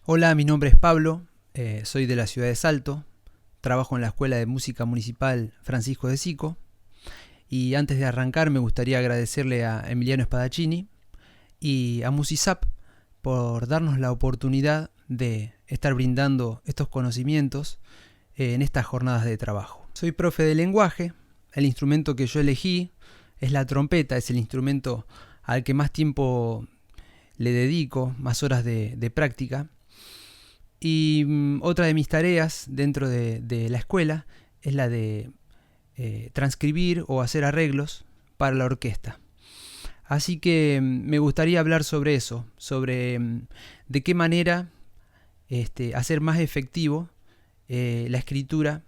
Hola, mi nombre es Pablo, soy de la ciudad de Salto, trabajo en la Escuela de Música Municipal Francisco de Sico y antes de arrancar me gustaría agradecerle a Emiliano Spadaccini y a Musisap por darnos la oportunidad de estar brindando estos conocimientos en estas jornadas de trabajo. Soy profe de lenguaje, el instrumento que yo elegí es la trompeta, es el instrumento al que más tiempo le dedico, más horas de práctica. Y otra de mis tareas dentro de la escuela es la de transcribir o hacer arreglos para la orquesta. Así que me gustaría hablar sobre eso, sobre de qué manera hacer más efectivo la escritura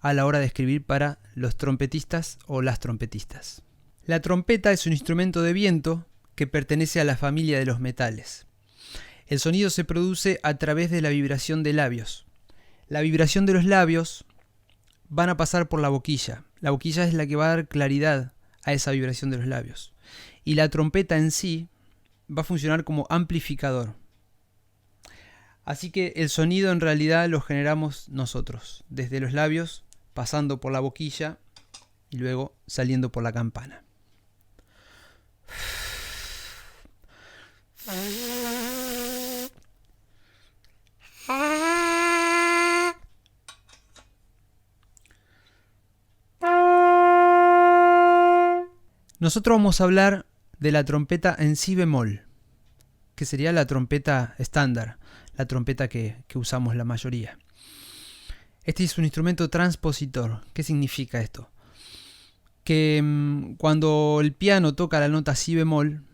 a la hora de escribir para los trompetistas o las trompetistas. La trompeta es un instrumento de viento que pertenece a la familia de los metales. El sonido se produce a través de la vibración de labios. La vibración de los labios van a pasar por la boquilla. La boquilla es la que va a dar claridad a esa vibración de los labios. Y la trompeta en sí va a funcionar como amplificador. Así que el sonido en realidad lo generamos nosotros, desde los labios, pasando por la boquilla y luego saliendo por la campana. Nosotros vamos a hablar de la trompeta en si bemol, que sería la trompeta estándar, la trompeta que usamos la mayoría. Este es un instrumento transpositor. ¿Qué significa esto? Que cuando el piano toca la nota si bemol,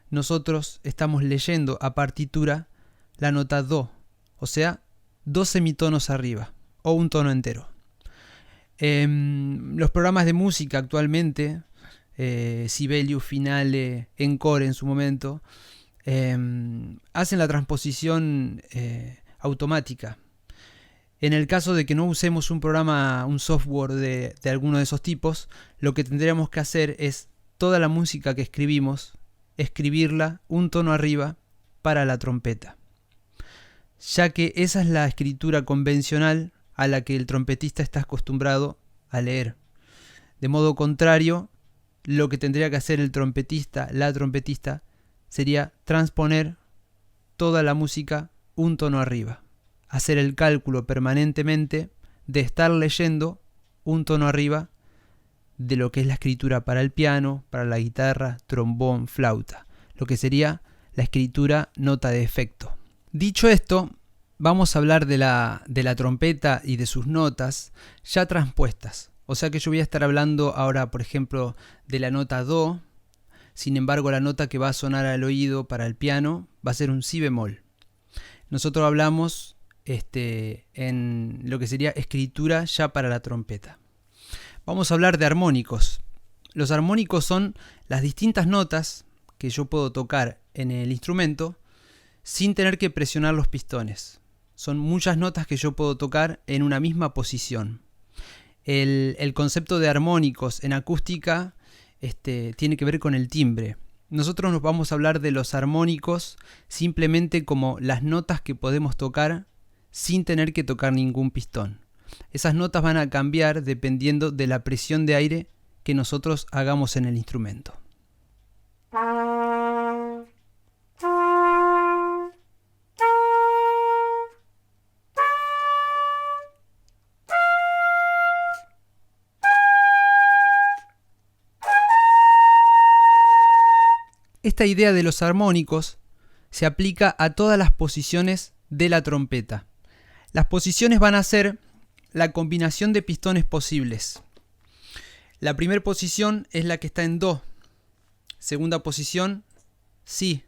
nosotros estamos leyendo a partitura la nota do, o sea, dos semitonos arriba, o un tono entero. Los programas de música actualmente, Sibelius, Finale, Encore en su momento, hacen la transposición automática. En el caso de que no usemos un programa, un software de alguno de esos tipos, lo que tendríamos que hacer es toda la música que escribimos, escribirla un tono arriba para la trompeta, ya que esa es la escritura convencional a la que el trompetista está acostumbrado a leer. De modo contrario, lo que tendría que hacer el trompetista, la trompetista, sería transponer toda la música un tono arriba, hacer el cálculo permanentemente de estar leyendo un tono arriba de lo que es la escritura para el piano, para la guitarra, trombón, flauta, lo que sería la escritura nota de efecto. Dicho esto, vamos a hablar de la trompeta y de sus notas ya transpuestas. O sea que yo voy a estar hablando ahora, por ejemplo, de la nota do. Sin embargo, la nota que va a sonar al oído para el piano va a ser un si bemol. Nosotros hablamos en lo que sería escritura ya para la trompeta. Vamos a hablar de armónicos. Los armónicos son las distintas notas que yo puedo tocar en el instrumento sin tener que presionar los pistones. Son muchas notas que yo puedo tocar en una misma posición. El concepto de armónicos en acústica tiene que ver con el timbre. Nosotros nos vamos a hablar de los armónicos simplemente como las notas que podemos tocar sin tener que tocar ningún pistón. Esas notas van a cambiar dependiendo de la presión de aire que nosotros hagamos en el instrumento. Esta idea de los armónicos se aplica a todas las posiciones de la trompeta. Las posiciones van a ser la combinación de pistones posibles. La primera posición es la que está en do. Segunda posición, si.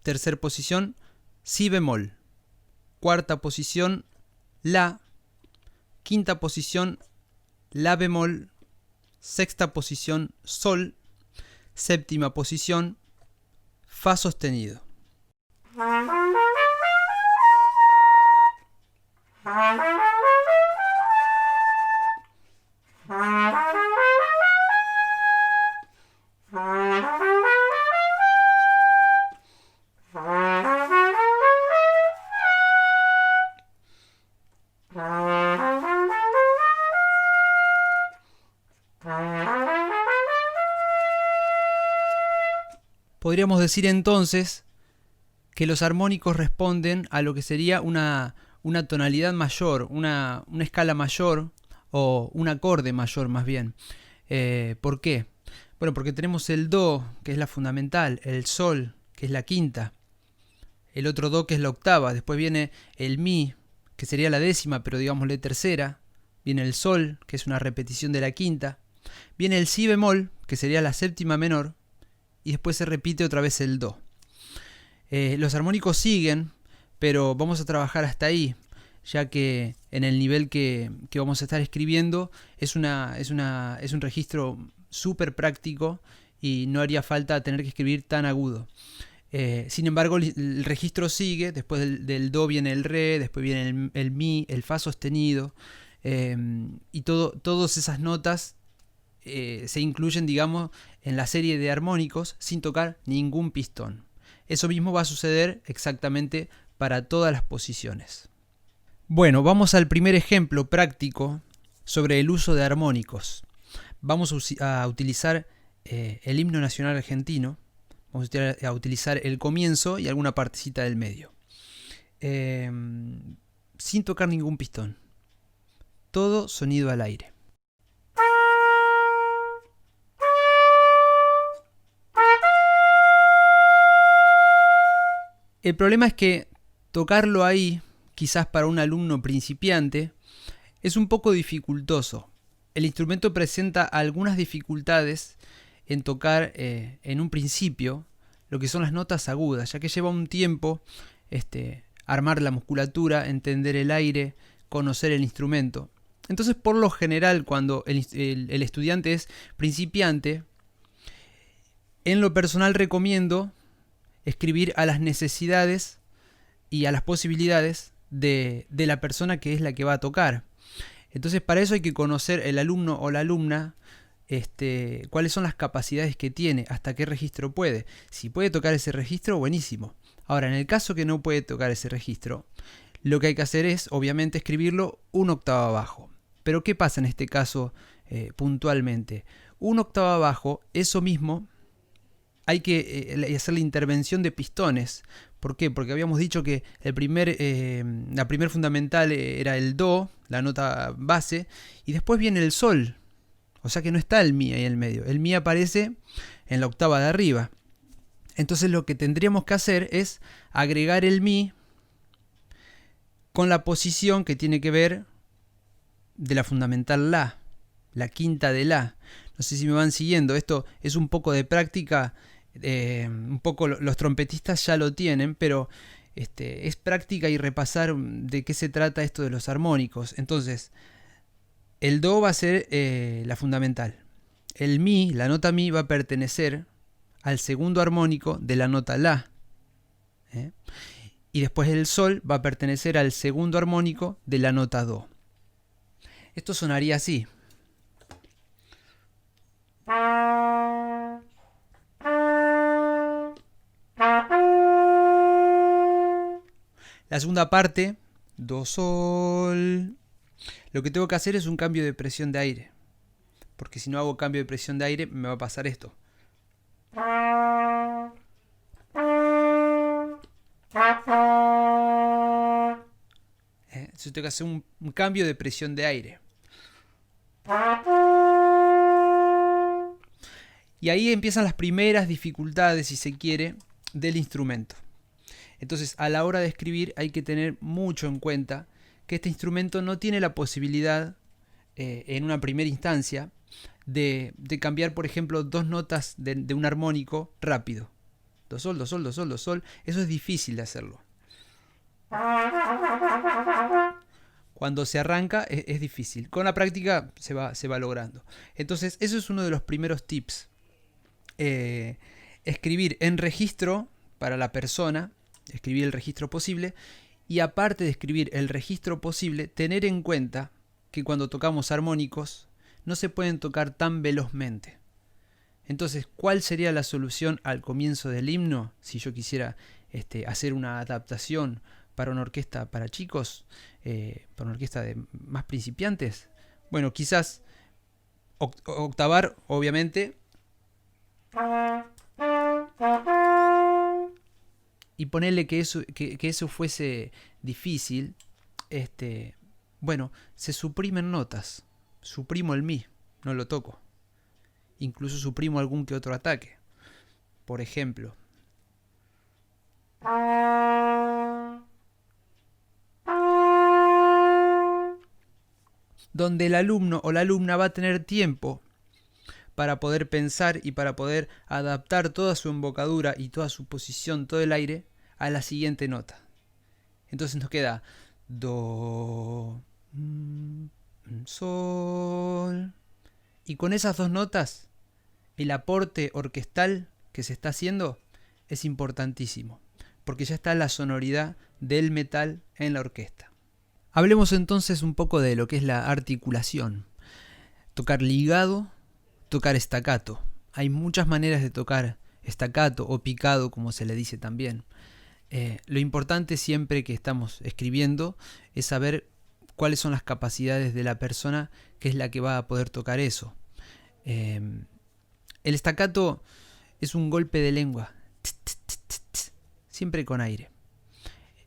Tercera posición, si bemol. Cuarta posición, la. Quinta posición, la bemol. Sexta posición, sol. Séptima posición, fa sostenido. Podríamos decir entonces que los armónicos responden a lo que sería una tonalidad mayor, una escala mayor o un acorde mayor más bien. ¿Por qué? Bueno, porque tenemos el Do, que es la fundamental, el Sol, que es la quinta, el otro Do, que es la octava, después viene el Mi, que sería la décima, pero digámosle tercera, viene el Sol, que es una repetición de la quinta, viene el Si bemol, que sería la séptima menor, y después se repite otra vez el Do. Los armónicos siguen, pero vamos a trabajar hasta ahí, ya que en el nivel que vamos a estar escribiendo es un registro súper práctico y no haría falta tener que escribir tan agudo. Sin embargo, el registro sigue, después del Do viene el Re, después viene el Mi, el Fa sostenido, y todas esas notas se incluyen, digamos, en la serie de armónicos sin tocar ningún pistón. Eso mismo va a suceder exactamente para todas las posiciones. Bueno, vamos al primer ejemplo práctico sobre el uso de armónicos. Vamos a utilizar el himno nacional argentino. Vamos a utilizar el comienzo y alguna partecita del medio. Sin tocar ningún pistón. Todo sonido al aire. El problema es que tocarlo ahí, quizás para un alumno principiante, es un poco dificultoso. El instrumento presenta algunas dificultades en tocar en un principio lo que son las notas agudas, ya que lleva un tiempo armar la musculatura, entender el aire, conocer el instrumento. Entonces, por lo general, cuando el estudiante es principiante, en lo personal recomiendo escribir a las necesidades y a las posibilidades de la persona que es la que va a tocar. Entonces, para eso hay que conocer el alumno o la alumna, cuáles son las capacidades que tiene, hasta qué registro puede. Si puede tocar ese registro, buenísimo. Ahora, en el caso que no puede tocar ese registro, lo que hay que hacer es, obviamente, escribirlo una octava abajo. Pero, ¿qué pasa en este caso puntualmente? Una octava abajo, eso mismo, hay que hacer la intervención de pistones. ¿Por qué? Porque habíamos dicho que la primer fundamental era el Do, la nota base, y después viene el Sol. O sea que no está el Mi ahí en el medio. El Mi aparece en la octava de arriba. Entonces lo que tendríamos que hacer es agregar el Mi con la posición que tiene que ver de la fundamental la quinta de La. No sé si me van siguiendo. Esto es un poco de práctica. Un poco los trompetistas ya lo tienen, pero es práctica y repasar de qué se trata esto de los armónicos. Entonces, el Do va a ser la fundamental. El Mi, la nota Mi, va a pertenecer al segundo armónico de la nota La. Y después el Sol va a pertenecer al segundo armónico de la nota Do. Esto sonaría así. La segunda parte, Do, Sol. Lo que tengo que hacer es un cambio de presión de aire. Porque si no hago cambio de presión de aire, me va a pasar esto. Entonces tengo que hacer un cambio de presión de aire. Y ahí empiezan las primeras dificultades, si se quiere, del instrumento. Entonces, a la hora de escribir hay que tener mucho en cuenta que este instrumento no tiene la posibilidad, en una primera instancia, de cambiar, por ejemplo, dos notas de un armónico rápido. Do, sol, do, sol, do, sol, do, sol. Eso es difícil de hacerlo. Cuando se arranca es difícil. Con la práctica se va logrando. Entonces, eso es uno de los primeros tips. Escribir en registro para la persona, escribir el registro posible, y aparte de escribir el registro posible, tener en cuenta que cuando tocamos armónicos no se pueden tocar tan velozmente. Entonces, ¿cuál sería la solución al comienzo del himno si yo quisiera hacer una adaptación para una orquesta para chicos, para una orquesta de más principiantes? Bueno, quizás octavar, obviamente, y ponerle que eso fuese difícil, bueno, se suprimen notas. Suprimo el mi, no lo toco. Incluso suprimo algún que otro ataque. Por ejemplo, donde el alumno o la alumna va a tener tiempo para poder pensar y para poder adaptar toda su embocadura y toda su posición, todo el aire, a la siguiente nota. Entonces nos queda do, sol. Y con esas dos notas, el aporte orquestal que se está haciendo es importantísimo, porque ya está la sonoridad del metal en la orquesta. Hablemos entonces un poco de lo que es la articulación. Tocar ligado, tocar staccato. Hay muchas maneras de tocar staccato o picado, como se le dice también. Lo importante siempre que estamos escribiendo es saber cuáles son las capacidades de la persona que es la que va a poder tocar eso. El staccato es un golpe de lengua, siempre con aire.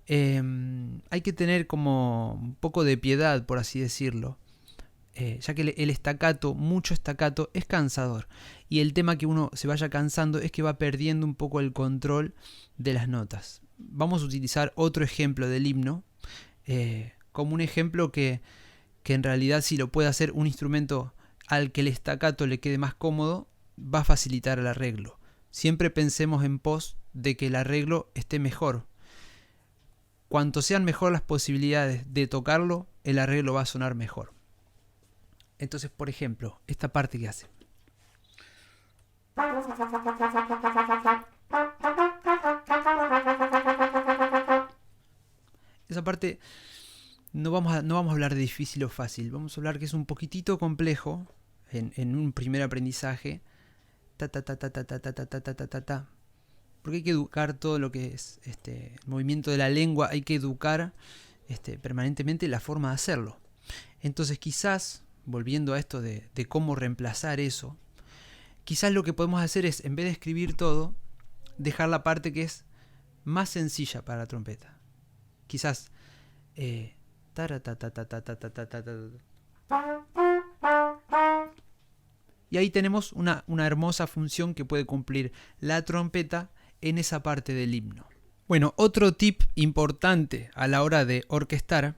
Hay que tener como un poco de piedad, por así decirlo, ya que el staccato, mucho staccato, es cansador. Y el tema que uno se vaya cansando es que va perdiendo un poco el control de las notas. Vamos a utilizar otro ejemplo del himno, como un ejemplo que en realidad, si lo puede hacer un instrumento al que el staccato le quede más cómodo, va a facilitar el arreglo. Siempre pensemos en pos de que el arreglo esté mejor. Cuanto sean mejor las posibilidades de tocarlo, el arreglo va a sonar mejor. Entonces, por ejemplo, esta parte que hace. Esa parte no vamos a hablar de difícil o fácil. Vamos a hablar que es un poquitito complejo en un primer aprendizaje. Ta ta ta ta ta ta ta ta ta ta ta ta. Porque hay que educar todo lo que es el movimiento de la lengua, hay que educar permanentemente la forma de hacerlo. Entonces quizás, volviendo a esto de cómo reemplazar eso, quizás lo que podemos hacer es, en vez de escribir todo, dejar la parte que es más sencilla para la trompeta. Quizás y ahí tenemos una hermosa función que puede cumplir la trompeta en esa parte del himno. Bueno, otro tip importante a la hora de orquestar,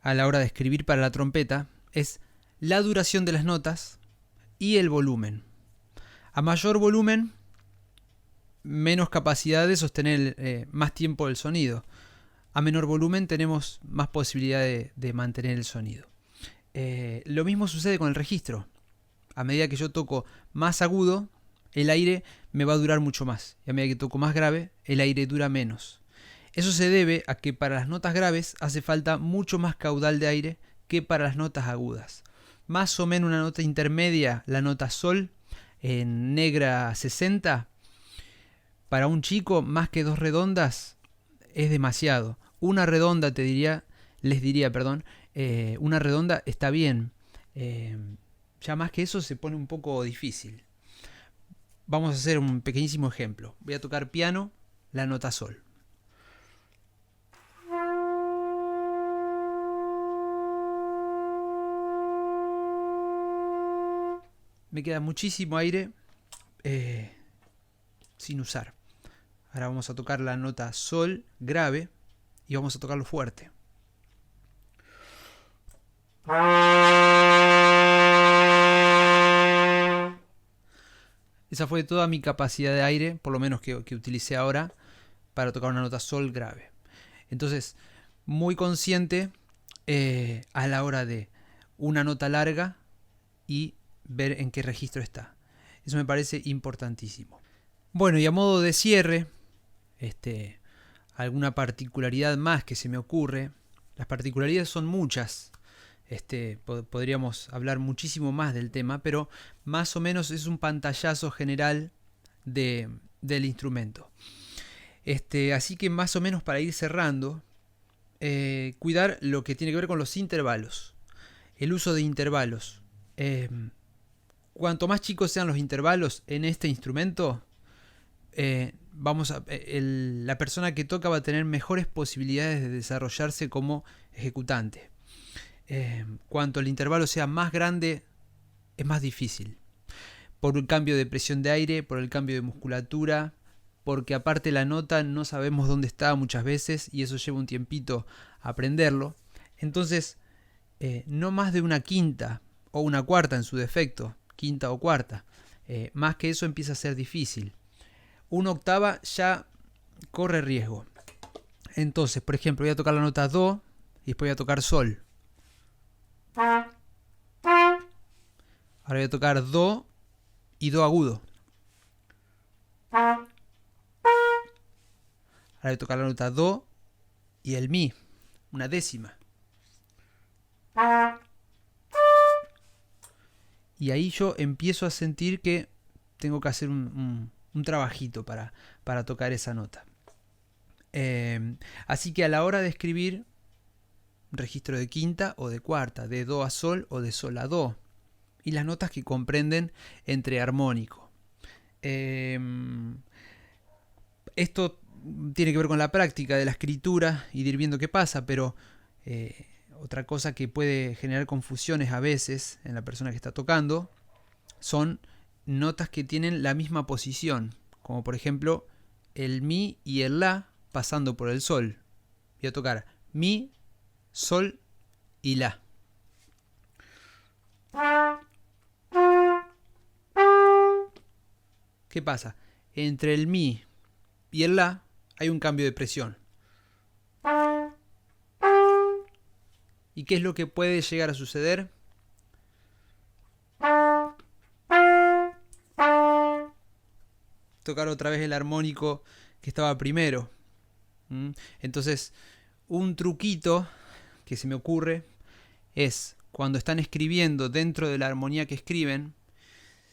a la hora de escribir para la trompeta, es la duración de las notas y el volumen. A mayor volumen, menos capacidad de sostener más tiempo el sonido. A menor volumen tenemos más posibilidad de mantener el sonido. Lo mismo sucede con el registro. A medida que yo toco más agudo, el aire me va a durar mucho más. Y a medida que toco más grave, el aire dura menos. Eso se debe a que para las notas graves hace falta mucho más caudal de aire que para las notas agudas. Más o menos una nota intermedia, la nota sol, en negra 60, para un chico más que dos redondas es demasiado. Una redonda una redonda está bien. Ya más que eso se pone un poco difícil. Vamos a hacer un pequeñísimo ejemplo. Voy a tocar piano, la nota sol. Me queda muchísimo aire sin usar. Ahora vamos a tocar la nota sol grave y vamos a tocarlo fuerte. Esa fue toda mi capacidad de aire, por lo menos que utilicé ahora, para tocar una nota sol grave. Entonces, muy consciente a la hora de una nota larga y ver en qué registro está. Eso me parece importantísimo. Bueno, y a modo de cierre, alguna particularidad más que se me ocurre. Las particularidades son muchas. Podríamos hablar muchísimo más del tema, pero más o menos es un pantallazo general del instrumento. Así que más o menos para ir cerrando, cuidar lo que tiene que ver con los intervalos. El uso de intervalos. Cuanto más chicos sean los intervalos en este instrumento, la persona que toca va a tener mejores posibilidades de desarrollarse como ejecutante. Cuanto el intervalo sea más grande, es más difícil. Por el cambio de presión de aire, por el cambio de musculatura, porque aparte la nota no sabemos dónde está muchas veces y eso lleva un tiempito aprenderlo. Entonces, no más de una quinta o una cuarta en su defecto, quinta o cuarta. Más que eso empieza a ser difícil. Una octava ya corre riesgo. Entonces, por ejemplo, voy a tocar la nota Do y después voy a tocar Sol. Ahora voy a tocar Do y Do agudo. Ahora voy a tocar la nota Do y el Mi, una décima. Y ahí yo empiezo a sentir que tengo que hacer un trabajito para tocar esa nota. Así que a la hora de escribir, registro de quinta o de cuarta, de Do a Sol o de Sol a Do. Y las notas que comprenden entre armónico. Esto tiene que ver con la práctica de la escritura y de ir viendo qué pasa, pero otra cosa que puede generar confusiones a veces en la persona que está tocando son notas que tienen la misma posición, como por ejemplo el Mi y el La pasando por el Sol. Voy a tocar Mi, Sol y La. ¿Qué pasa? Entre el Mi y el La hay un cambio de presión. ¿Y qué es lo que puede llegar a suceder? Tocar otra vez el armónico que estaba primero. Entonces, un truquito que se me ocurre es cuando están escribiendo dentro de la armonía que escriben,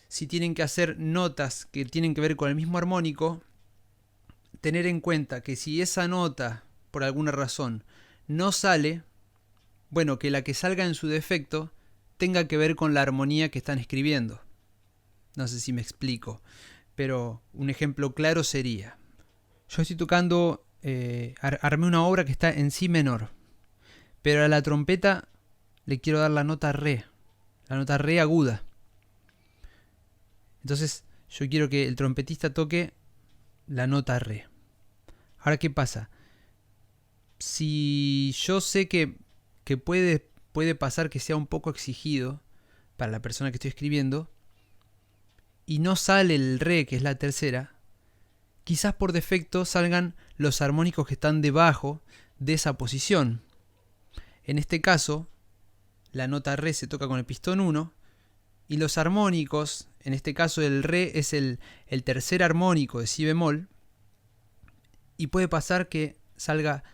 si tienen que hacer notas que tienen que ver con el mismo armónico, tener en cuenta que si esa nota, por alguna razón, no sale, bueno, que la que salga en su defecto tenga que ver con la armonía que están escribiendo. No sé si me explico, pero un ejemplo claro sería, yo estoy tocando, armé una obra que está en Si menor, pero a la trompeta le quiero dar la nota Re aguda. Entonces yo quiero que el trompetista toque la nota Re. Ahora, ¿qué pasa? Si yo sé que puede pasar que sea un poco exigido para la persona que estoy escribiendo y no sale el Re, que es la tercera, quizás por defecto salgan los armónicos que están debajo de esa posición. En este caso, la nota Re se toca con el pistón 1 y los armónicos, en este caso el Re es el tercer armónico de Si bemol, y puede pasar que salga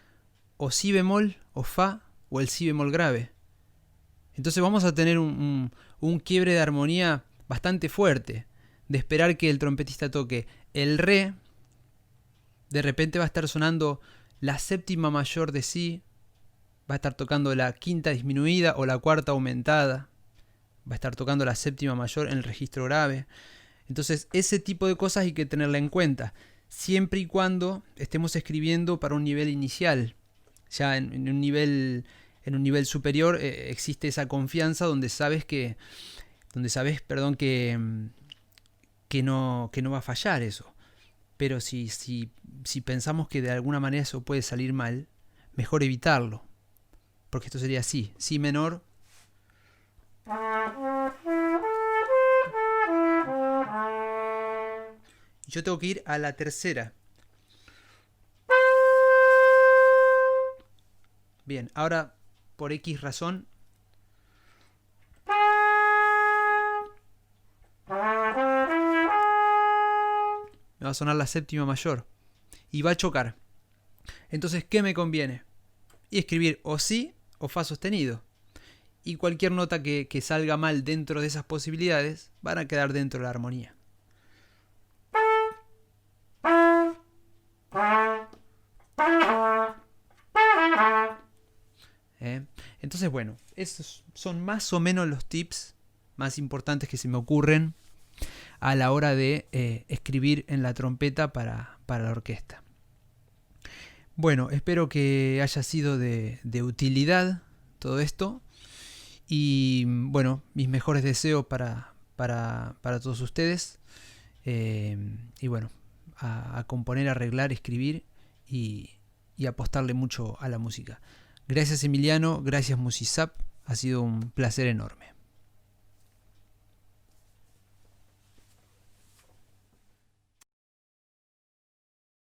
o Si bemol o Fa o el Si bemol grave. Entonces vamos a tener un quiebre de armonía bastante fuerte, de esperar que el trompetista toque el Re, de repente va a estar sonando la séptima mayor de Si, va a estar tocando la quinta disminuida o la cuarta aumentada, va a estar tocando la séptima mayor en el registro grave. Entonces ese tipo de cosas hay que tenerla en cuenta, siempre y cuando estemos escribiendo para un nivel inicial. Ya en un nivel superior existe esa confianza donde sabes que no va a fallar eso. Pero si pensamos que de alguna manera eso puede salir mal, mejor evitarlo. Porque esto sería así, Si menor. Yo tengo que ir a la tercera. Bien, ahora por X razón me va a sonar la séptima mayor y va a chocar. Entonces, ¿qué me conviene? Y escribir o Si o Fa sostenido. Y cualquier nota que salga mal dentro de esas posibilidades van a quedar dentro de la armonía. Entonces, bueno, esos son más o menos los tips más importantes que se me ocurren. a la hora de escribir en la trompeta para la orquesta. Bueno, espero que haya sido de utilidad todo esto. Y bueno, mis mejores deseos para todos ustedes. Y bueno, a componer, arreglar, escribir y apostarle mucho a la música. Gracias Emiliano, gracias Musisap, ha sido un placer enorme.